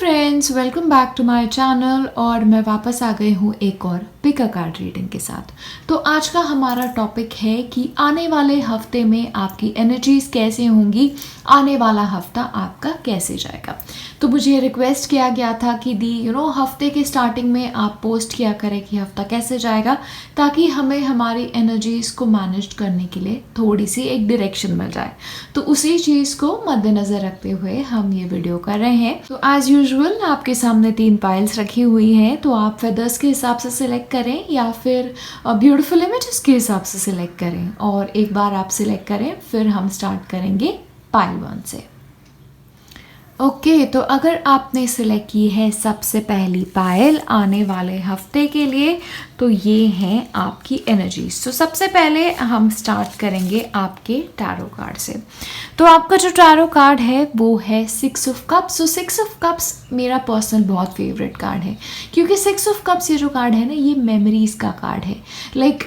Friends, welcome back to my channel. और मैं वापस आ गई हूँ एक और पिक अ कार्ड रीडिंग के साथ। तो आज का हमारा टॉपिक है कि आने वाले हफ्ते में आपकी एनर्जीज कैसे होंगी, आने वाला हफ्ता आपका कैसे जाएगा। तो मुझे रिक्वेस्ट किया गया था कि हफ्ते के स्टार्टिंग में आप पोस्ट किया करें कि हफ्ता कैसे जाएगा, ताकि हमें हमारी एनर्जीज को मैनेज करने के लिए थोड़ी सी एक डायरेक्शन मिल जाए। तो उसी चीज़ को मद्देनज़र रखते हुए हम ये वीडियो कर रहे हैं। तो एज यूजुअल आपके सामने 3 पाइल्स रखी हुई हैं, तो आप फेदर्स के हिसाब से सिलेक्ट करें या फिर ब्यूटीफुल इमेजेस के हिसाब से सिलेक्ट करें। और एक बार आप सिलेक्ट करें फिर हम स्टार्ट करेंगे पाइल 1 से। ओके, तो अगर आपने सिलेक्ट की है सबसे पहली पायल आने वाले हफ्ते के लिए, तो ये हैं आपकी एनर्जीज। तो सबसे पहले हम स्टार्ट करेंगे आपके टैरो कार्ड से। तो आपका जो टैरो कार्ड है वो है 6 ऑफ कप्स। तो 6 ऑफ कप्स मेरा पर्सनल बहुत फेवरेट कार्ड है, क्योंकि 6 ऑफ कप्स ये जो कार्ड है ना, ये मेमोरीज का कार्ड है। लाइक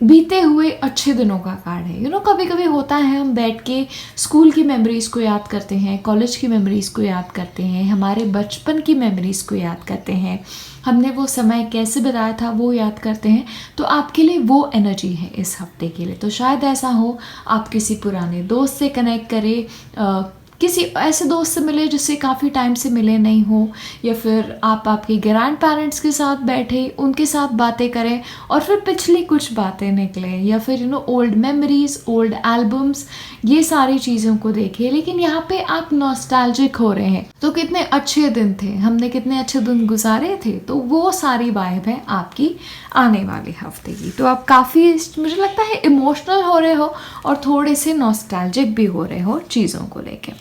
बीते हुए अच्छे दिनों का कार्ड है। कभी कभी होता है हम बैठ के स्कूल की मेमोरीज़ को याद करते हैं, कॉलेज की मेमोरीज़ को याद करते हैं, हमारे बचपन की मेमोरीज़ को याद करते हैं, हमने वो समय कैसे बिताया था वो याद करते हैं। तो आपके लिए वो एनर्जी है इस हफ्ते के लिए। तो शायद ऐसा हो आप किसी पुराने दोस्त से कनेक्ट करें, किसी ऐसे दोस्त से मिले जिससे काफ़ी टाइम से मिले नहीं हो, या फिर आप आपके ग्रैंड पेरेंट्स के साथ बैठे उनके साथ बातें करें और फिर पिछली कुछ बातें निकलें, या फिर ओल्ड मेमोरीज, ओल्ड एल्बम्स, ये सारी चीज़ों को देखें। लेकिन यहाँ पे आप नॉस्टैल्जिक हो रहे हैं, तो कितने अच्छे दिन थे, हमने कितने अच्छे दिन गुजारे थे। तो वो सारी वाइब है आपकी आने वाले हफ्ते की। तो आप काफ़ी, मुझे लगता है, इमोशनल हो रहे हो और थोड़े से नॉस्टैल्जिक भी हो रहे हो चीज़ों को लेके।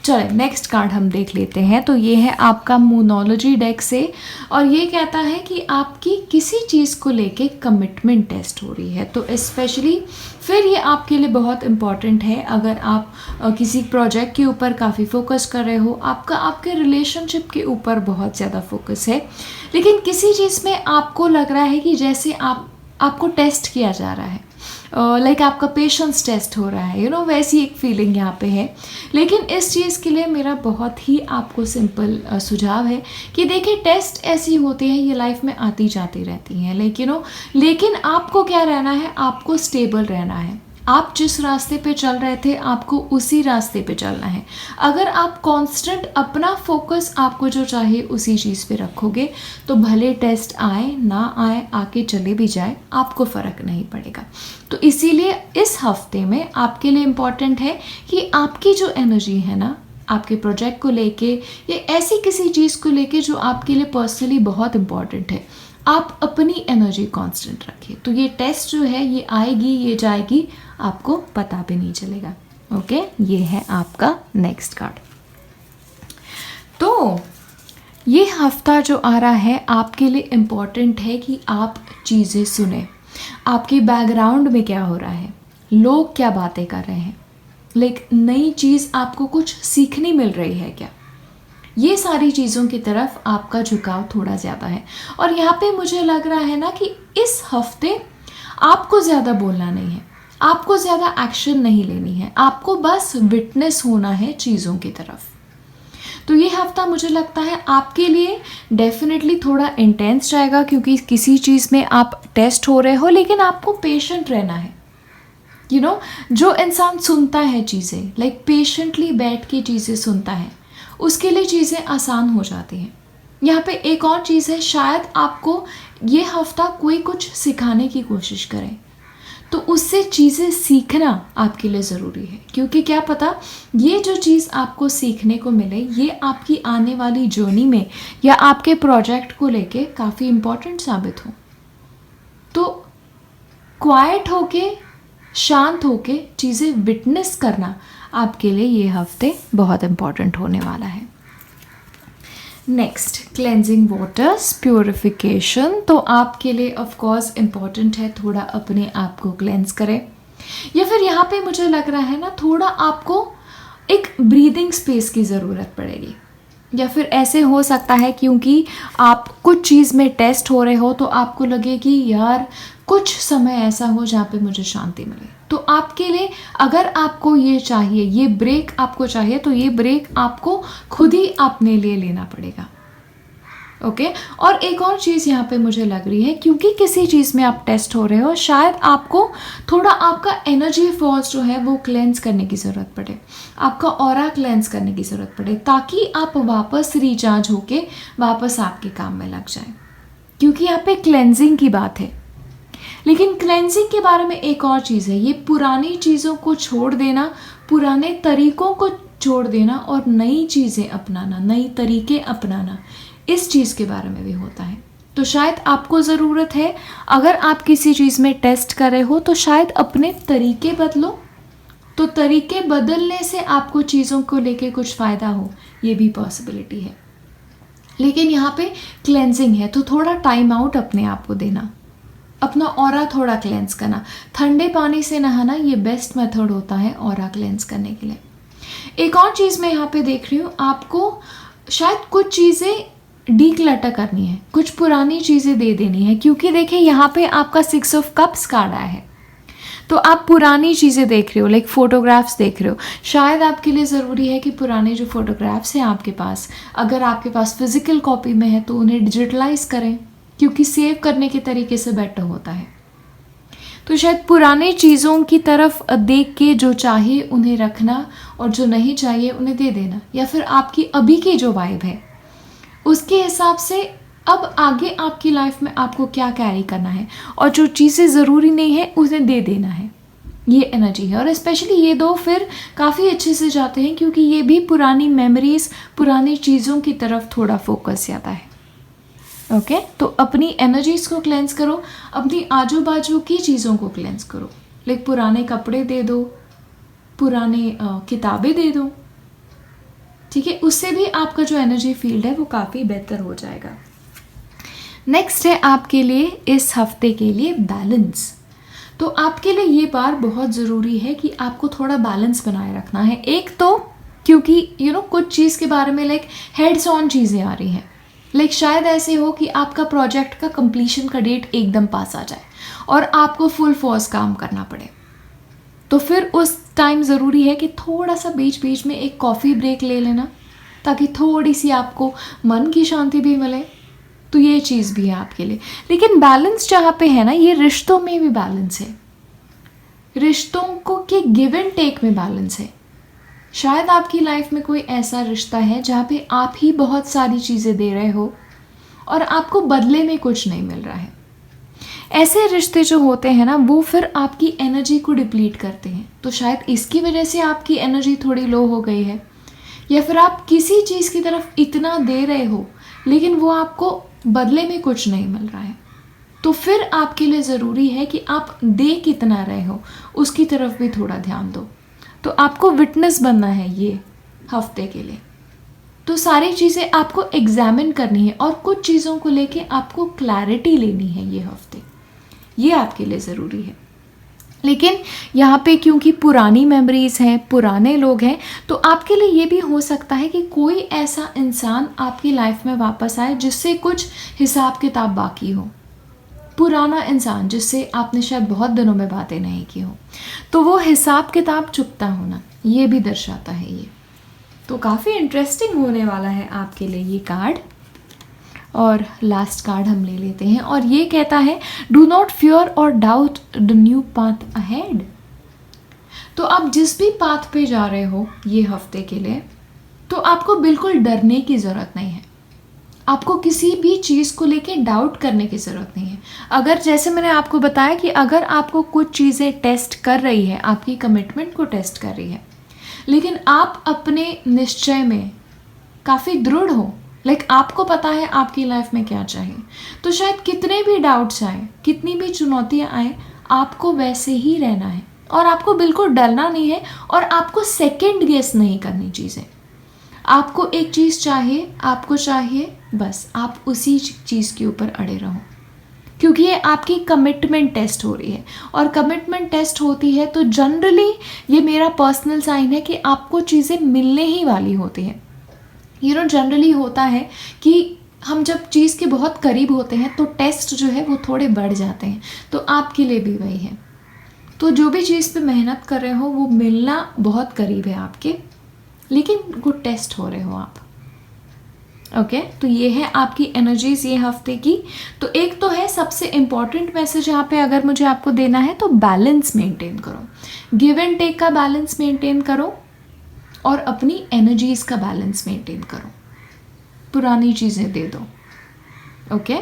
चलो नेक्स्ट कार्ड हम देख लेते हैं। तो ये है आपका मूनोलॉजी डेक से, और ये कहता है कि आपकी किसी चीज़ को लेके कमिटमेंट टेस्ट हो रही है। तो स्पेशली फिर ये आपके लिए बहुत इम्पॉर्टेंट है अगर आप किसी प्रोजेक्ट के ऊपर काफ़ी फोकस कर रहे हो, आपके रिलेशनशिप के ऊपर बहुत ज़्यादा फोकस है, लेकिन किसी चीज़ में आपको लग रहा है कि जैसे आपको टेस्ट किया जा रहा है, लाइक आपका पेशेंस टेस्ट हो रहा है, वैसी एक फीलिंग यहाँ पे है। लेकिन इस चीज़ के लिए मेरा बहुत ही आपको सिंपल सुझाव है कि देखिए, टेस्ट ऐसी होती है, ये लाइफ में आती जाती रहती हैं, लेकिन आपको क्या रहना है, आपको स्टेबल रहना है। आप जिस रास्ते पे चल रहे थे आपको उसी रास्ते पे चलना है। अगर आप कांस्टेंट अपना फोकस आपको जो चाहिए उसी चीज़ पे रखोगे, तो भले टेस्ट आए ना आए, आके चले भी जाए, आपको फ़र्क नहीं पड़ेगा। तो इसीलिए इस हफ्ते में आपके लिए इम्पॉर्टेंट है कि आपकी जो एनर्जी है ना, आपके प्रोजेक्ट को लेके या ऐसी किसी चीज़ को लेके जो आपके लिए पर्सनली बहुत इम्पॉर्टेंट है, आप अपनी एनर्जी कांस्टेंट रखिए। तो ये टेस्ट जो है, ये आएगी, ये जाएगी, आपको पता भी नहीं चलेगा। ओके, ये है आपका नेक्स्ट कार्ड। तो ये हफ्ता जो आ रहा है आपके लिए इम्पॉर्टेंट है कि आप चीज़ें सुने। आपकी बैकग्राउंड में क्या हो रहा है, लोग क्या बातें कर रहे हैं, नई चीज़ आपको कुछ सीखनी मिल रही है क्या, ये सारी चीज़ों की तरफ आपका झुकाव थोड़ा ज़्यादा है। और यहाँ पे मुझे लग रहा है ना कि इस हफ्ते आपको ज़्यादा बोलना नहीं है, आपको ज़्यादा एक्शन नहीं लेनी है, आपको बस विटनेस होना है चीज़ों की तरफ। तो ये हफ्ता मुझे लगता है आपके लिए डेफिनेटली थोड़ा इंटेंस जाएगा, क्योंकि किसी चीज़ में आप टेस्ट हो रहे हो, लेकिन आपको पेशेंट रहना है। जो इंसान सुनता है चीज़ें, पेशेंटली बैठ के चीज़ें सुनता है, उसके लिए चीज़ें आसान हो जाती हैं। यहाँ पे एक और चीज़ है, शायद आपको ये हफ्ता कोई कुछ सिखाने की कोशिश करे, तो उससे चीज़ें सीखना आपके लिए ज़रूरी है, क्योंकि क्या पता ये जो चीज़ आपको सीखने को मिले, ये आपकी आने वाली जर्नी में या आपके प्रोजेक्ट को लेके काफ़ी इम्पोर्टेंट साबित हो। तो क्वाइट होके, शांत होके चीज़ें विटनेस करना आपके लिए ये हफ्ते बहुत इम्पॉर्टेंट होने वाला है। Next, cleansing waters, purification. तो आपके लिए ऑफ कोर्स इम्पॉर्टेंट है थोड़ा अपने आप को क्लेंज करें, या फिर यहाँ पे मुझे लग रहा है ना, थोड़ा आपको एक ब्रीदिंग स्पेस की ज़रूरत पड़ेगी, या फिर ऐसे हो सकता है क्योंकि आप कुछ चीज़ में टेस्ट हो रहे हो, तो आपको लगे कि यार कुछ समय ऐसा हो जहाँ पे मुझे शांति मिले, तो आपके लिए अगर आपको ये चाहिए, ये ब्रेक आपको चाहिए, तो ये ब्रेक आपको खुद ही अपने लिए लेना पड़ेगा। ओके और एक और चीज़ यहाँ पे मुझे लग रही है, क्योंकि किसी चीज़ में आप टेस्ट हो रहे हो, शायद आपको थोड़ा आपका एनर्जी फॉल्स जो है वो क्लेंस करने की ज़रूरत पड़े, आपका ऑरा क्लेंस करने की ज़रूरत पड़े, ताकि आप वापस रिचार्ज होके वापस आपके काम में लग जाएं, क्योंकि यहाँ पे क्लेंजिंग की बात है। लेकिन क्लेंजिंग के बारे में एक और चीज़ है, ये पुरानी चीज़ों को छोड़ देना, पुराने तरीकों को छोड़ देना और नई चीज़ें अपनाना, नई तरीके अपनाना, इस चीज़ के बारे में भी होता है। तो शायद आपको ज़रूरत है, अगर आप किसी चीज़ में टेस्ट कर रहे हो, तो शायद अपने तरीके बदलो, तो तरीके बदलने से आपको चीज़ों को लेके कुछ फ़ायदा हो, ये भी पॉसिबिलिटी है। लेकिन यहाँ पे क्लेंजिंग है, तो थोड़ा टाइम आउट अपने आप को देना, अपना ऑरा थोड़ा क्लेंस करना। ठंडे पानी से नहाना ये बेस्ट मेथड होता है ऑरा क्लेंस करने के लिए। एक और चीज़ मैं यहाँ पे देख रही हूँ, आपको शायद कुछ चीज़ें डीक्लटर करनी है, कुछ पुरानी चीज़ें दे देनी है, क्योंकि देखिए यहाँ पे आपका 6 ऑफ कप्स कार्ड आया है, तो आप पुरानी चीज़ें देख रहे हो, लाइक फोटोग्राफ्स देख रहे हो। शायद आपके लिए ज़रूरी है कि पुराने जो फोटोग्राफ्स हैं आपके पास, अगर आपके पास फिजिकल कॉपी में है तो उन्हें डिजिटलाइज करें, क्योंकि सेव करने के तरीके से बेटर होता है। तो शायद पुराने चीज़ों की तरफ देख के जो चाहिए उन्हें रखना और जो नहीं चाहिए उन्हें दे देना, या फिर आपकी अभी की जो वाइब है उसके हिसाब से अब आगे आपकी लाइफ में आपको क्या कैरी करना है, और जो चीज़ें ज़रूरी नहीं है उन्हें दे देना है, ये एनर्जी है। और स्पेशली ये दो फिर काफ़ी अच्छे से जाते हैं, क्योंकि ये भी पुरानी मेमोरीज, पुरानी चीज़ों की तरफ थोड़ा फोकस जाता है। ओके तो अपनी एनर्जीज़ को क्लेंस करो, अपनी आजू बाजू की चीज़ों को क्लेंस करो, लाइक पुराने कपड़े दे दो, पुराने किताबें दे दो, ठीक है, उससे भी आपका जो एनर्जी फील्ड है वो काफ़ी बेहतर हो जाएगा। नेक्स्ट है आपके लिए इस हफ्ते के लिए बैलेंस। तो आपके लिए ये बार बहुत ज़रूरी है कि आपको थोड़ा बैलेंस बनाए रखना है। एक तो क्योंकि कुछ चीज़ के बारे में लाइक हेड्स ऑन चीज़ें आ रही हैं, लाइक शायद ऐसे हो कि आपका प्रोजेक्ट का कंप्लीशन का डेट एकदम पास आ जाए और आपको फुल फोर्स काम करना पड़े, तो फिर उस टाइम ज़रूरी है कि थोड़ा सा बीच बीच में एक कॉफ़ी ब्रेक ले लेना, ताकि थोड़ी सी आपको मन की शांति भी मिले। तो ये चीज़ भी है आपके लिए। लेकिन बैलेंस जहाँ पे है ना, ये रिश्तों में भी बैलेंस है, रिश्तों को के गिव एंड टेक में बैलेंस है। शायद आपकी लाइफ में कोई ऐसा रिश्ता है जहाँ पे आप ही बहुत सारी चीज़ें दे रहे हो और आपको बदले में कुछ नहीं मिल रहा है। ऐसे रिश्ते जो होते हैं ना, वो फिर आपकी एनर्जी को डिप्लीट करते हैं। तो शायद इसकी वजह से आपकी एनर्जी थोड़ी लो हो गई है, या फिर आप किसी चीज़ की तरफ इतना दे रहे हो लेकिन वो आपको बदले में कुछ नहीं मिल रहा है। तो फिर आपके लिए ज़रूरी है कि आप दे कितना रहे हो उसकी तरफ भी थोड़ा ध्यान दो। तो आपको विटनेस बनना है ये हफ्ते के लिए। तो सारी चीज़ें आपको एग्जामिन करनी है और कुछ चीज़ों को लेके आपको क्लैरिटी लेनी है ये हफ्ते, ये आपके लिए ज़रूरी है। लेकिन यहाँ पे क्योंकि पुरानी मेमोरीज़ हैं, पुराने लोग हैं, तो आपके लिए ये भी हो सकता है कि कोई ऐसा इंसान आपकी लाइफ में वापस आए जिससे कुछ हिसाब किताब बाकी हो, पुराना इंसान जिससे आपने शायद बहुत दिनों में बातें नहीं की हो, तो वो हिसाब किताब चुकता होना ये भी दर्शाता है ये। तो काफ़ी इंटरेस्टिंग होने वाला है आपके लिए ये कार्ड। और लास्ट कार्ड हम ले लेते हैं और ये कहता है डू नॉट फियर और doubt the new path ahead. तो आप जिस भी पाथ पे जा रहे हो ये हफ्ते के लिए, तो आपको बिल्कुल डरने की ज़रूरत नहीं है, आपको किसी भी चीज़ को लेके डाउट करने की ज़रूरत नहीं है। अगर जैसे मैंने आपको बताया कि अगर आपको कुछ चीज़ें टेस्ट कर रही है, आपकी कमिटमेंट को टेस्ट कर रही है, लेकिन आप अपने निश्चय में काफ़ी दृढ़ हो, लाइक आपको पता है आपकी लाइफ में क्या चाहिए, तो शायद कितने भी डाउट्स आए, कितनी भी चुनौतियाँ आए, आपको वैसे ही रहना है और आपको बिल्कुल डरना नहीं है और आपको सेकंड गेस नहीं करनी चीज़ें। आपको एक चीज़ चाहिए, आपको चाहिए, बस आप उसी चीज़ के ऊपर अड़े रहो, क्योंकि ये आपकी कमिटमेंट टेस्ट हो रही है। और कमिटमेंट टेस्ट होती है तो जनरली ये मेरा पर्सनल साइन है कि आपको चीज़ें मिलने ही वाली होती हैं। जनरली होता है कि हम जब चीज़ के बहुत करीब होते हैं तो टेस्ट जो है वो थोड़े बढ़ जाते हैं, तो आपके लिए भी वही है। तो जो भी चीज़ पे मेहनत कर रहे हो वो मिलना बहुत करीब है आपके, लेकिन गुड टेस्ट हो रहे हो आप। ओके तो ये है आपकी एनर्जीज ये हफ्ते की। तो एक तो है सबसे इम्पॉर्टेंट मैसेज यहाँ पे अगर मुझे आपको देना है तो बैलेंस मेंटेन करो, गिव एंड टेक का बैलेंस मेंटेन करो और अपनी एनर्जीज का बैलेंस मेंटेन करो, पुरानी चीज़ें दे दो। ओके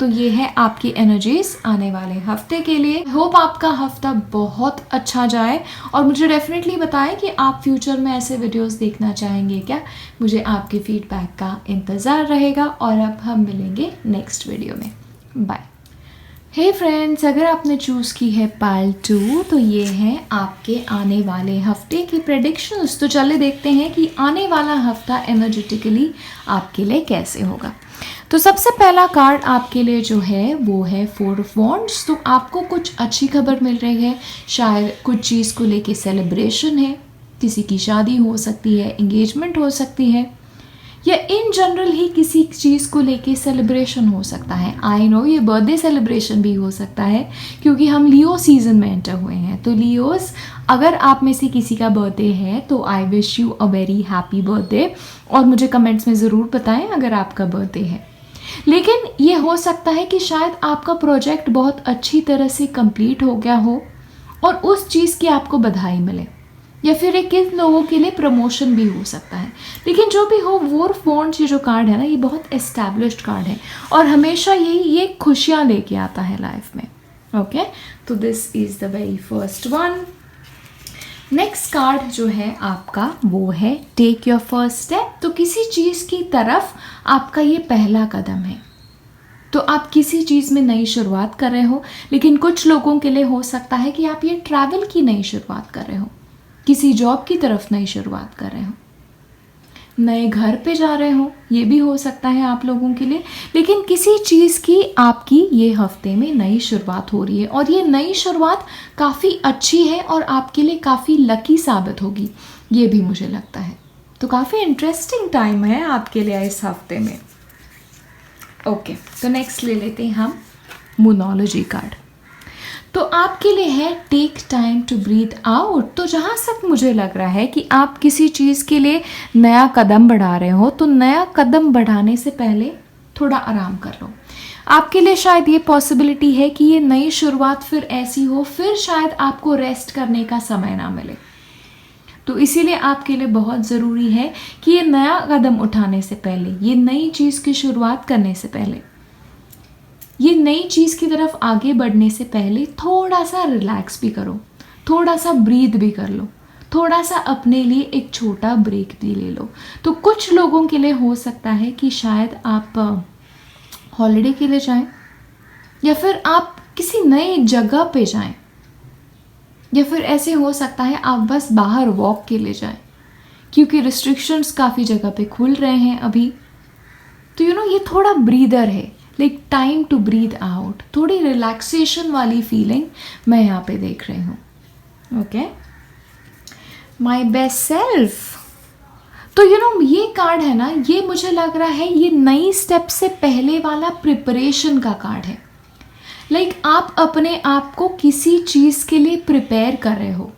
तो ये है आपकी एनर्जीज आने वाले हफ्ते के लिए। होप आपका हफ्ता बहुत अच्छा जाए और मुझे डेफिनेटली बताएं कि आप फ्यूचर में ऐसे वीडियोस देखना चाहेंगे क्या। मुझे आपके फीडबैक का इंतज़ार रहेगा और अब हम मिलेंगे नेक्स्ट वीडियो में। बाय। हे फ्रेंड्स, अगर आपने चूज़ की है पार्ट 2 तो ये है आपके आने वाले हफ्ते की प्रेडिक्शंस। तो चले देखते हैं कि आने वाला हफ्ता एनर्जेटिकली आपके लिए कैसे होगा। तो सबसे पहला कार्ड आपके लिए जो है वो है 4 ऑफ वॉन्ड्स। तो आपको कुछ अच्छी खबर मिल रही है, शायद कुछ चीज़ को लेके सेलिब्रेशन है, किसी की शादी हो सकती है, एंगेजमेंट हो सकती है, या इन जनरल ही किसी चीज़ को लेके सेलिब्रेशन हो सकता है। आई नो ये बर्थडे सेलिब्रेशन भी हो सकता है क्योंकि हम लियो सीजन में एंटर हुए हैं। तो लियोस, अगर आप में से किसी का बर्थडे है तो I wish you a very happy birthday और मुझे कमेंट्स में ज़रूर बताएं अगर आपका बर्थडे है। लेकिन ये हो सकता है कि शायद आपका प्रोजेक्ट बहुत अच्छी तरह से कंप्लीट हो गया हो और उस चीज़ की आपको बधाई मिले, या फिर एक किन लोगों के लिए प्रमोशन भी हो सकता है। लेकिन जो भी हो, 4 ऑफ वॉन्ड्स ये जो कार्ड है ना, ये बहुत एस्टैब्लिश्ड कार्ड है और हमेशा ये खुशियाँ लेके आता है लाइफ में। ओके तो this is the very first one. Next card जो है आपका वो है टेक योर फर्स्ट स्टेप। तो किसी चीज़ की तरफ आपका ये पहला कदम है। तो आप किसी चीज़ में नई शुरुआत कर रहे हो, लेकिन कुछ लोगों के लिए हो सकता है कि आप ये ट्रैवल की नई शुरुआत कर रहे हो, किसी जॉब की तरफ नई शुरुआत कर रहे हो, नए घर पे जा रहे हो, ये भी हो सकता है आप लोगों के लिए। लेकिन किसी चीज़ की आपकी ये हफ्ते में नई शुरुआत हो रही है और ये नई शुरुआत काफ़ी अच्छी है और आपके लिए काफ़ी लकी साबित होगी, ये भी मुझे लगता है। तो काफ़ी इंटरेस्टिंग टाइम है आपके लिए इस हफ्ते में। ओके तो नेक्स्ट ले लेते हैं हम मूनोलॉजी कार्ड। तो आपके लिए है take time to breathe out. तो जहाँ तक मुझे लग रहा है कि आप किसी चीज़ के लिए नया कदम बढ़ा रहे हो, तो नया कदम बढ़ाने से पहले थोड़ा आराम कर लो। आपके लिए शायद ये पॉसिबिलिटी है कि ये नई शुरुआत फिर ऐसी हो, फिर शायद आपको रेस्ट करने का समय ना मिले। तो इसीलिए आपके लिए बहुत ज़रूरी है कि ये नया कदम उठाने से पहले, ये नई चीज़ की शुरुआत करने से पहले, ये नई चीज़ की तरफ आगे बढ़ने से पहले थोड़ा सा रिलैक्स भी करो, थोड़ा सा ब्रीथ भी कर लो, थोड़ा सा अपने लिए एक छोटा ब्रेक भी ले लो। तो कुछ लोगों के लिए हो सकता है कि शायद आप हॉलिडे के लिए जाएं, या फिर आप किसी नए जगह पे जाएं, या फिर ऐसे हो सकता है आप बस बाहर वॉक के लिए जाएं क्योंकि रिस्ट्रिक्शंस काफ़ी जगह पे खुल रहे हैं अभी। तो ये थोड़ा ब्रीदर है, like time to breathe out, थोड़ी रिलैक्सेशन वाली फीलिंग मैं यहाँ पे देख रही हूँ। Okay my best self. तो ये कार्ड है ना, ये मुझे लग रहा है ये नई स्टेप से पहले वाला प्रिपरेशन का कार्ड है। लाइक आप अपने आप को किसी चीज़ के लिए प्रिपेयर कर रहे हो,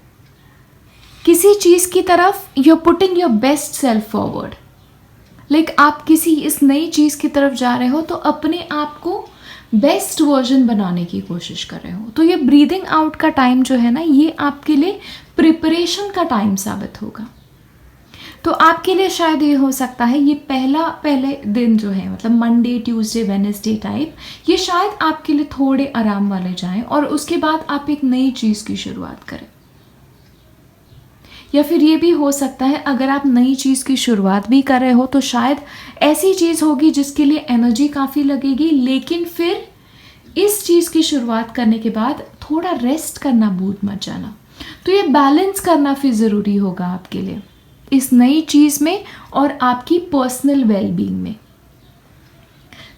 किसी चीज़ की तरफ you are putting your best self forward. Like आप किसी इस नई चीज़ की तरफ जा रहे हो तो अपने आप को बेस्ट वर्जन बनाने की कोशिश कर रहे हो। तो ये ब्रीदिंग आउट का टाइम जो है ना, ये आपके लिए प्रिपरेशन का टाइम साबित होगा। तो आपके लिए शायद ये हो सकता है ये पहले दिन जो है, मतलब मंडे, ट्यूसडे, वेडनेसडे टाइप, ये शायद आपके लिए थोड़े आराम वाले जाएं और उसके बाद आप एक नई चीज़ की शुरुआत करें। या फिर ये भी हो सकता है अगर आप नई चीज़ की शुरुआत भी कर रहे हो तो शायद ऐसी चीज़ होगी जिसके लिए एनर्जी काफ़ी लगेगी, लेकिन फिर इस चीज़ की शुरुआत करने के बाद थोड़ा रेस्ट करना भूल मत जाना। तो ये बैलेंस करना फिर ज़रूरी होगा आपके लिए इस नई चीज़ में और आपकी पर्सनल वेलबींग में।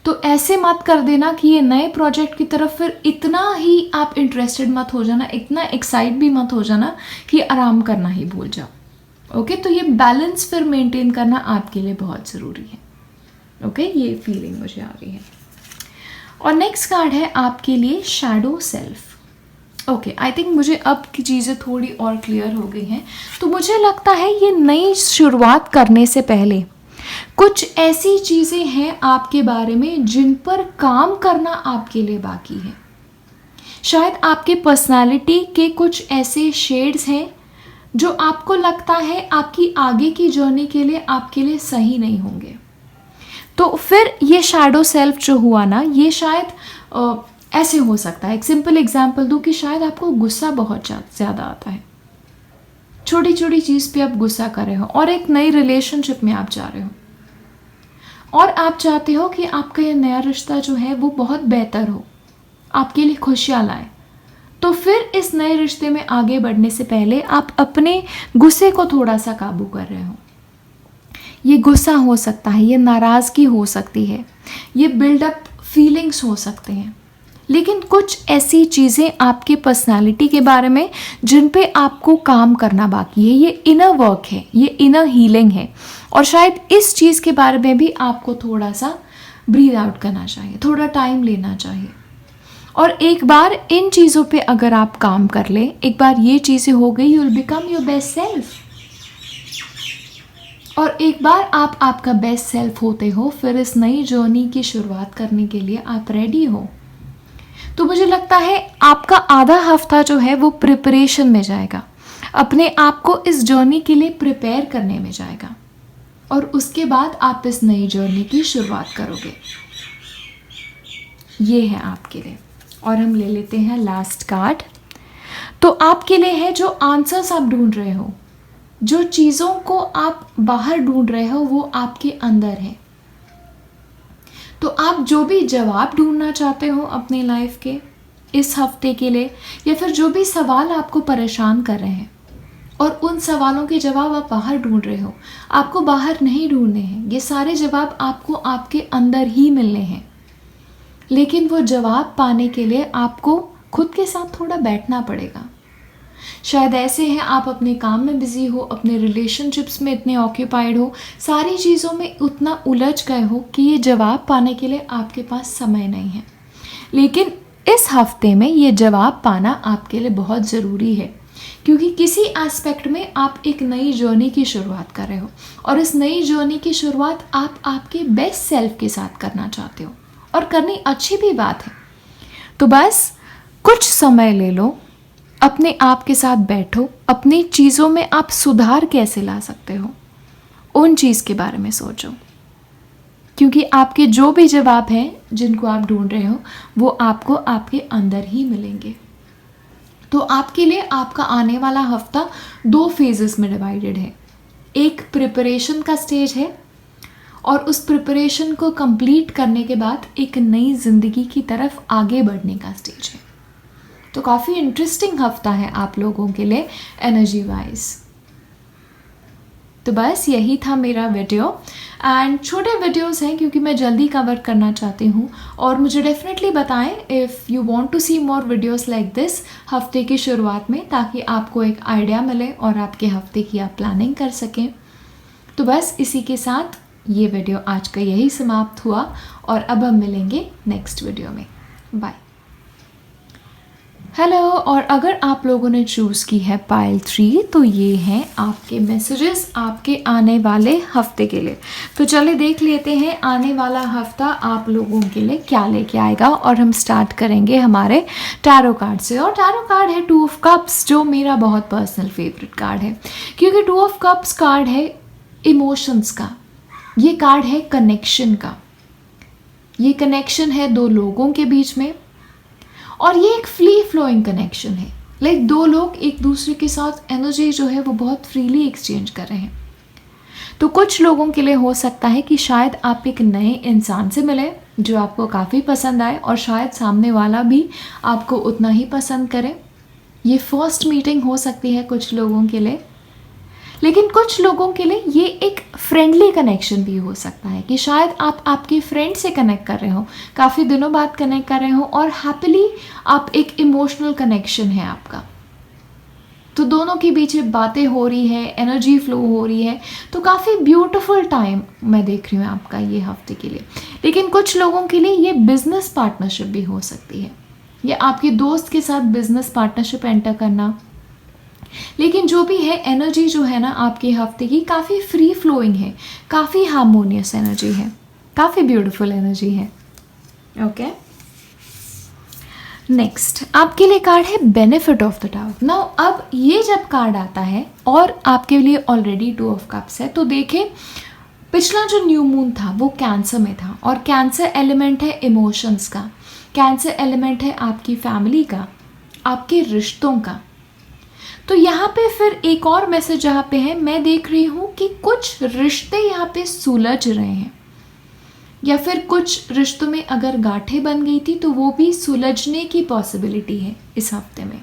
तो ऐसे मत कर देना कि ये नए प्रोजेक्ट की तरफ फिर इतना ही आप इंटरेस्टेड मत हो जाना, इतना एक्साइट भी मत हो जाना कि आराम करना ही भूल जाओ। ओके तो ये बैलेंस फिर मेंटेन करना आपके लिए बहुत ज़रूरी है। ओके ये फीलिंग मुझे आ रही है। और नेक्स्ट कार्ड है आपके लिए shadow self. Okay, I think मुझे अब की चीज़ें थोड़ी और क्लियर हो गई हैं। तो मुझे लगता है ये नई शुरुआत करने से पहले कुछ ऐसी चीज़ें हैं आपके बारे में जिन पर काम करना आपके लिए बाकी है। शायद आपके पर्सनालिटी के कुछ ऐसे शेड्स हैं जो आपको लगता है आपकी आगे की जर्नी के लिए आपके लिए सही नहीं होंगे। तो फिर ये शैडो सेल्फ जो हुआ ना, ये शायद ऐसे हो सकता है। एक सिंपल एग्जांपल दूं कि शायद आपको गुस्सा बहुत ज़्यादा आता है, छोटी छोटी चीज़ पे आप गुस्सा कर रहे हो, और एक नई रिलेशनशिप में आप जा रहे हो और आप चाहते हो कि आपका ये नया रिश्ता जो है वो बहुत बेहतर हो, आपके लिए खुशियाँ लाए। तो फिर इस नए रिश्ते में आगे बढ़ने से पहले आप अपने गुस्से को थोड़ा सा काबू कर रहे हो। ये गुस्सा हो सकता है, ये नाराज़गी हो सकती है, ये बिल्डअप फीलिंग्स हो सकते हैं, लेकिन कुछ ऐसी चीज़ें आपके पर्सनालिटी के बारे में जिन पे आपको काम करना बाकी है। ये इनर वर्क है, ये इनर हीलिंग है, और शायद इस चीज़ के बारे में भी आपको थोड़ा सा ब्रीद आउट करना चाहिए, थोड़ा टाइम लेना चाहिए। और एक बार इन चीज़ों पे अगर आप काम कर ले, एक बार ये चीज़ें हो गई, you will become your best self. और एक बार आप आपका बेस्ट सेल्फ होते हो, फिर इस नई जर्नी की शुरुआत करने के लिए आप रेडी हो। तो मुझे लगता है आपका आधा हफ्ता जो है वो प्रिपरेशन में जाएगा, अपने आप को इस जर्नी के लिए प्रिपेयर करने में जाएगा, और उसके बाद आप इस नई जर्नी की शुरुआत करोगे। ये है आपके लिए। और हम ले लेते हैं लास्ट कार्ड। तो आपके लिए है जो आंसर्स आप ढूंढ रहे हो, जो चीज़ों को आप बाहर ढूंढ रहे हो वो आपके अंदर है। तो आप जो भी जवाब ढूंढना चाहते हो अपनी लाइफ के इस हफ्ते के लिए, या फिर जो भी सवाल आपको परेशान कर रहे हैं, और उन सवालों के जवाब आप बाहर ढूंढ रहे हो, आपको बाहर नहीं ढूंढने हैं। ये सारे जवाब आपको आपके अंदर ही मिलने हैं। लेकिन वो जवाब पाने के लिए आपको खुद के साथ थोड़ा बैठना पड़ेगा। शायद ऐसे हैं आप अपने काम में बिजी हो, अपने रिलेशनशिप्स में इतने ऑक्यूपाइड हो, सारी चीज़ों में उतना उलझ गए हो कि ये जवाब पाने के लिए आपके पास समय नहीं है। लेकिन इस हफ्ते में ये जवाब पाना आपके लिए बहुत ज़रूरी है, क्योंकि किसी एस्पेक्ट में आप एक नई जर्नी की शुरुआत कर रहे हो, और इस नई जर्नी की शुरुआत आप आपके बेस्ट सेल्फ के साथ करना चाहते हो, और करनी अच्छी भी बात है। तो बस कुछ समय ले लो, अपने आप के साथ बैठो, अपनी चीज़ों में आप सुधार कैसे ला सकते हो उन चीज़ के बारे में सोचो, क्योंकि आपके जो भी जवाब हैं जिनको आप ढूंढ रहे हो वो आपको आपके अंदर ही मिलेंगे। तो आपके लिए आपका आने वाला हफ्ता 2 फेजेस में डिवाइडेड है। एक प्रिपरेशन का स्टेज है, और उस प्रिपरेशन को कंप्लीट करने के बाद एक नई ज़िंदगी की तरफ आगे बढ़ने का स्टेज है। तो काफ़ी इंटरेस्टिंग हफ्ता है आप लोगों के लिए एनर्जी वाइज। तो बस यही था मेरा वीडियो, एंड छोटे वीडियोस हैं क्योंकि मैं जल्दी कवर करना चाहती हूँ। और मुझे डेफिनेटली बताएं if you want to see more videos like this हफ्ते की शुरुआत में, ताकि आपको एक आइडिया मिले और आपके हफ्ते की आप प्लानिंग कर सकें। तो बस इसी के साथ ये वीडियो आज का यही समाप्त हुआ, और अब हम मिलेंगे नेक्स्ट वीडियो में। बाय। हेलो, और अगर आप लोगों ने चूज़ की है पाइल 3, तो ये हैं आपके मैसेजेस आपके आने वाले हफ्ते के लिए। तो चलिए देख लेते हैं आने वाला हफ्ता आप लोगों के लिए क्या लेके आएगा, और हम स्टार्ट करेंगे हमारे टैरो कार्ड से। और टैरो कार्ड है 2 ऑफ कप्स, जो मेरा बहुत पर्सनल फेवरेट कार्ड है, क्योंकि 2 ऑफ कप्स कार्ड है इमोशंस का, ये कार्ड है कनेक्शन का। ये कनेक्शन है 2 लोगों के बीच में, और ये एक फ्री फ्लोइंग कनेक्शन है। लाइक 2 लोग एक दूसरे के साथ एनर्जी जो है वो बहुत फ्रीली एक्सचेंज कर रहे हैं। तो कुछ लोगों के लिए हो सकता है कि शायद आप एक नए इंसान से मिले जो आपको काफ़ी पसंद आए, और शायद सामने वाला भी आपको उतना ही पसंद करे। ये फर्स्ट मीटिंग हो सकती है कुछ लोगों के लिए। लेकिन कुछ लोगों के लिए ये एक फ्रेंडली कनेक्शन भी हो सकता है, कि शायद आप आपके फ्रेंड से कनेक्ट कर रहे हो, काफ़ी दिनों बाद कनेक्ट कर रहे हो, और हैप्पीली आप एक इमोशनल कनेक्शन है आपका। तो दोनों के बीच बातें हो रही है, एनर्जी फ्लो हो रही है, तो काफ़ी ब्यूटीफुल टाइम मैं देख रही हूँ आपका ये हफ्ते के लिए। लेकिन कुछ लोगों के लिए ये बिजनेस पार्टनरशिप भी हो सकती है, या आपके दोस्त के साथ बिजनेस पार्टनरशिप एंटर करना। लेकिन जो भी है, एनर्जी जो है ना आपके हफ्ते की काफ़ी फ्री फ्लोइंग है, काफ़ी हार्मोनियस एनर्जी है, काफ़ी ब्यूटीफुल एनर्जी है। ओके, नेक्स्ट आपके लिए कार्ड है benefit of the doubt. Now अब ये जब कार्ड आता है और आपके लिए ऑलरेडी 2 ऑफ कप्स है, तो देखें पिछला जो न्यू मून था वो कैंसर में था, और कैंसर एलिमेंट है इमोशंस का, कैंसर एलिमेंट है आपकी फैमिली का, आपके रिश्तों का। तो यहाँ पे फिर एक और मैसेज यहाँ पे है, मैं देख रही हूँ कि कुछ रिश्ते यहाँ पे सुलझ रहे हैं, या फिर कुछ रिश्तों में अगर गांठें बन गई थी तो वो भी सुलझने की पॉसिबिलिटी है इस हफ्ते में।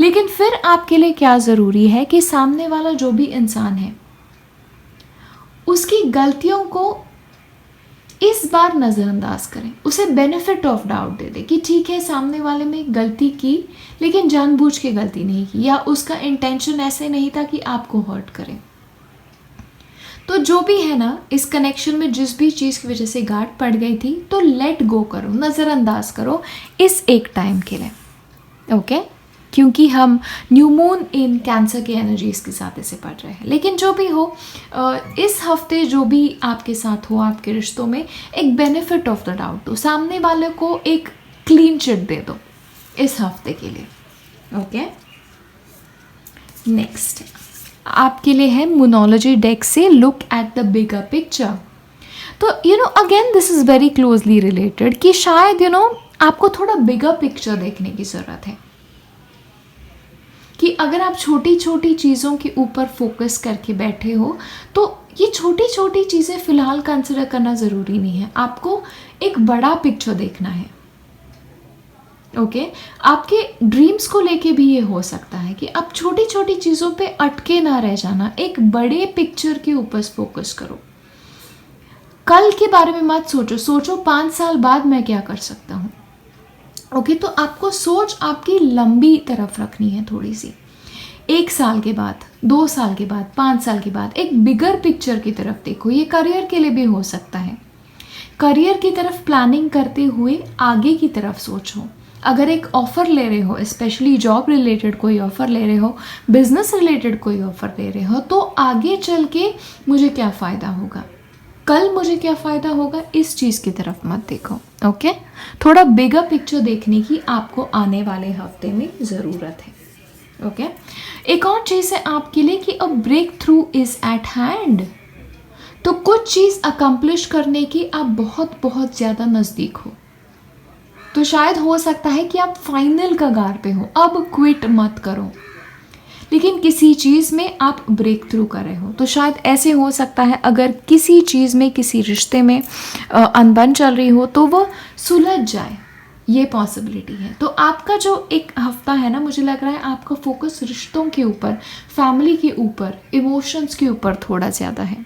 लेकिन फिर आपके लिए क्या ज़रूरी है कि सामने वाला जो भी इंसान है उसकी गलतियों को इस बार नज़रअंदाज करें, उसे बेनिफिट ऑफ डाउट दे दे कि ठीक है सामने वाले ने गलती की लेकिन जानबूझ के गलती नहीं की, या उसका इंटेंशन ऐसे नहीं था कि आपको हर्ट करे। तो जो भी है ना, इस कनेक्शन में जिस भी चीज़ की वजह से गांठ पड़ गई थी, तो लेट गो करो, नज़रअंदाज करो इस एक टाइम के लिए। ओके, क्योंकि हम न्यू मून इन कैंसर की एनर्जीज के साथ इसे पढ़ रहे हैं। लेकिन जो भी हो, इस हफ्ते जो भी आपके साथ हो, आपके रिश्तों में एक बेनिफिट ऑफ द डाउट दो, सामने वाले को एक क्लीन चिट दे दो इस हफ्ते के लिए। ओके, नेक्स्ट आपके लिए है मोनोलॉजी डेक से look at the bigger picture. तो again this is very closely related कि शायद आपको थोड़ा बिगर पिक्चर देखने की ज़रूरत है, कि अगर आप छोटी छोटी चीज़ों के ऊपर फोकस करके बैठे हो तो ये छोटी छोटी चीज़ें फ़िलहाल कंसिडर करना ज़रूरी नहीं है, आपको एक बड़ा पिक्चर देखना है। ओके, आपके ड्रीम्स को लेके भी ये हो सकता है कि आप छोटी छोटी चीज़ों पे अटके ना रह जाना, एक बड़े पिक्चर के ऊपर फोकस करो। कल के बारे में मत सोचो 5 साल बाद मैं क्या कर सकता हूँ। ओके, तो आपको सोच आपकी लंबी तरफ रखनी है थोड़ी सी, 1 साल के बाद, 2 साल के बाद, 5 साल के बाद एक बिगर पिक्चर की तरफ देखो। ये करियर के लिए भी हो सकता है, करियर की तरफ प्लानिंग करते हुए आगे की तरफ सोचो। अगर एक ऑफ़र ले रहे हो, स्पेशली जॉब रिलेटेड कोई ऑफ़र ले रहे हो, बिजनेस रिलेटेड कोई ऑफ़र ले रहे हो, तो आगे चल के मुझे क्या फ़ायदा होगा, कल मुझे क्या फ़ायदा होगा, इस चीज़ की तरफ मत देखो। ओके, थोड़ा बिगर पिक्चर देखने की आपको आने वाले हफ्ते में ज़रूरत है। ओके, एक और चीज़ है आपके लिए कि a breakthrough is at hand. तो कुछ चीज़ अकम्प्लिश करने की आप बहुत बहुत ज़्यादा नज़दीक हो, तो शायद हो सकता है कि आप फाइनल कगार पे हो, अब क्विट मत करो, लेकिन किसी चीज़ में आप ब्रेक थ्रू कर रहे हो। तो शायद ऐसे हो सकता है अगर किसी चीज़ में, किसी रिश्ते में अनबन चल रही हो तो वो सुलझ जाए, ये पॉसिबिलिटी है। तो आपका जो एक हफ्ता है ना, मुझे लग रहा है आपका फोकस रिश्तों के ऊपर, फैमिली के ऊपर, इमोशंस के ऊपर थोड़ा ज़्यादा है।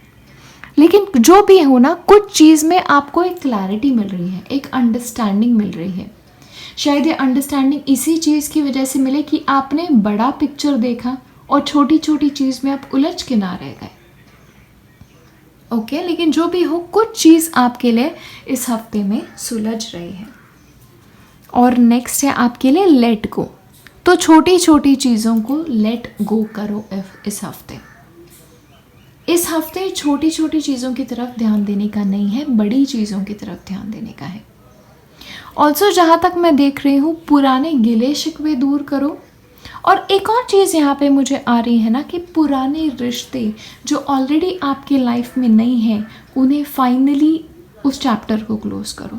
लेकिन जो भी हो ना, कुछ चीज़ में आपको एक क्लैरिटी मिल रही है, एक अंडरस्टैंडिंग मिल रही है। शायद ये अंडरस्टैंडिंग इसी चीज़ की वजह से मिले कि आपने बड़ा पिक्चर देखा और छोटी छोटी चीज़ में आप उलझ के ना रह गए। ओके, लेकिन जो भी हो, कुछ चीज़ आपके लिए इस हफ्ते में सुलझ रही है। और नेक्स्ट है आपके लिए लेट गो। तो छोटी छोटी चीज़ों को लेट गो करो इस हफ्ते। इस हफ्ते छोटी छोटी चीज़ों की तरफ ध्यान देने का नहीं है, बड़ी चीज़ों की तरफ ध्यान देने का है। ऑल्सो जहाँ तक मैं देख रही हूँ, पुराने गिले शिकवे दूर करो। और एक और चीज़ यहाँ पे मुझे आ रही है ना कि पुराने रिश्ते जो ऑलरेडी आपके लाइफ में नहीं हैं, उन्हें फाइनली उस चैप्टर को क्लोज़ करो,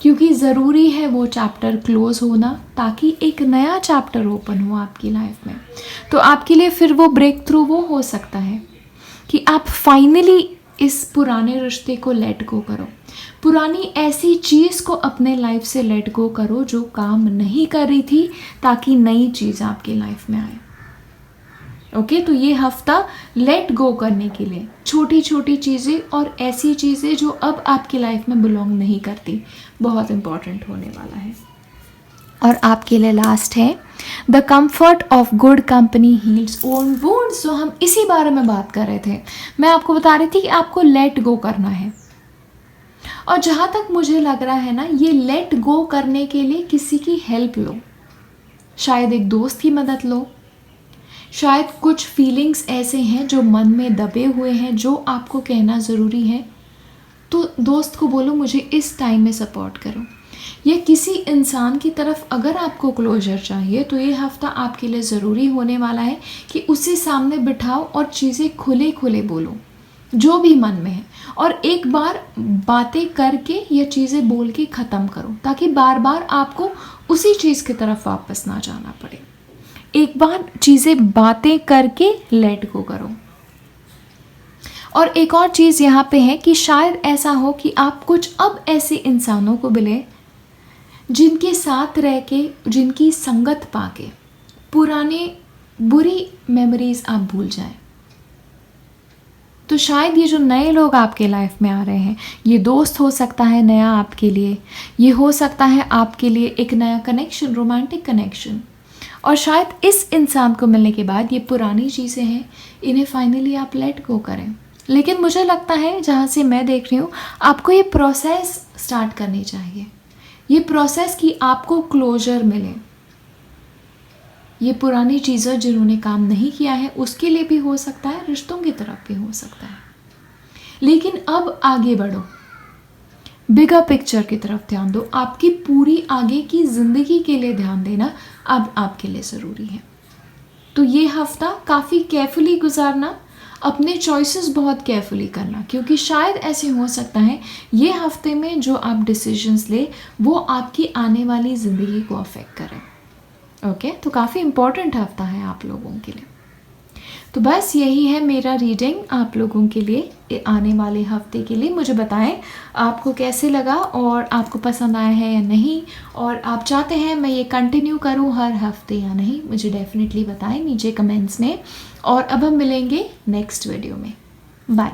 क्योंकि ज़रूरी है वो चैप्टर क्लोज़ होना ताकि एक नया चैप्टर ओपन हो आपकी लाइफ में। तो आपके लिए फिर वो ब्रेक थ्रू वो हो सकता है कि आप फाइनली इस पुराने रिश्ते को लेट गो करो, पुरानी ऐसी चीज़ को अपने लाइफ से लेट गो करो जो काम नहीं कर रही थी, ताकि नई चीज़ आपकी लाइफ में आए। ओके, तो ये हफ्ता लेट गो करने के लिए छोटी छोटी चीज़ें और ऐसी चीज़ें जो अब आपकी लाइफ में बिलोंग नहीं करती, बहुत इम्पॉर्टेंट होने वाला है। और आपके लिए लास्ट है the comfort of good company heels own wounds. जो हम इसी बारे में बात कर रहे थे, मैं आपको बता रही थी कि आपको लेट गो करना है। और जहाँ तक मुझे लग रहा है ना, ये लेट गो करने के लिए किसी की हेल्प लो, शायद एक दोस्त की मदद लो, शायद कुछ फीलिंग्स ऐसे हैं जो मन में दबे हुए हैं जो आपको कहना ज़रूरी है, तो दोस्त को बोलो मुझे इस टाइम में सपोर्ट करो। या किसी इंसान की तरफ अगर आपको क्लोजर चाहिए तो ये हफ्ता आपके लिए ज़रूरी होने वाला है कि उसे सामने बिठाओ और चीज़ें खुले खुले बोलो जो भी मन में है, और एक बार बातें करके या चीज़ें बोल के ख़त्म करो ताकि बार बार आपको उसी चीज़ की तरफ वापस ना जाना पड़े। एक बार चीज़ें बातें करके लेट गो करो। और एक और चीज़ यहाँ पे है कि शायद ऐसा हो कि आप कुछ अब ऐसे इंसानों को मिले जिनके साथ रह के, जिनकी संगत पाके पुराने बुरी मेमोरीज आप भूल जाएं। तो शायद ये जो नए लोग आपके लाइफ में आ रहे हैं, ये दोस्त हो सकता है नया आपके लिए, ये हो सकता है आपके लिए एक नया कनेक्शन, रोमांटिक कनेक्शन। और शायद इस इंसान को मिलने के बाद ये पुरानी चीज़ें हैं, इन्हें फाइनली आप लेट गो करें। लेकिन मुझे लगता है, जहाँ से मैं देख रही हूँ, आपको ये प्रोसेस स्टार्ट करनी चाहिए, ये प्रोसेस कि आपको क्लोजर मिले। ये पुरानी चीज़ें जिन्होंने काम नहीं किया है उसके लिए भी हो सकता है, रिश्तों की तरफ भी हो सकता है। लेकिन अब आगे बढ़ो, बिगर पिक्चर की तरफ ध्यान दो, आपकी पूरी आगे की ज़िंदगी के लिए ध्यान देना अब आपके लिए ज़रूरी है। तो ये हफ्ता काफ़ी केयरफुली गुजारना, अपने चॉइसेस बहुत केयरफुली करना, क्योंकि शायद ऐसे हो सकता है ये हफ्ते में जो आप डिसीजंस ले वो आपकी आने वाली ज़िंदगी को अफेक्ट करें। ओके, तो काफ़ी इम्पॉर्टेंट हफ्ता है आप लोगों के लिए। तो बस यही है मेरा रीडिंग आप लोगों के लिए आने वाले हफ्ते के लिए। मुझे बताएं आपको कैसे लगा और आपको पसंद आया है या नहीं, और आप चाहते हैं मैं ये कंटिन्यू करूं हर हफ्ते या नहीं, मुझे डेफिनेटली बताएं नीचे कमेंट्स में। और अब हम मिलेंगे नेक्स्ट वीडियो में। बाय।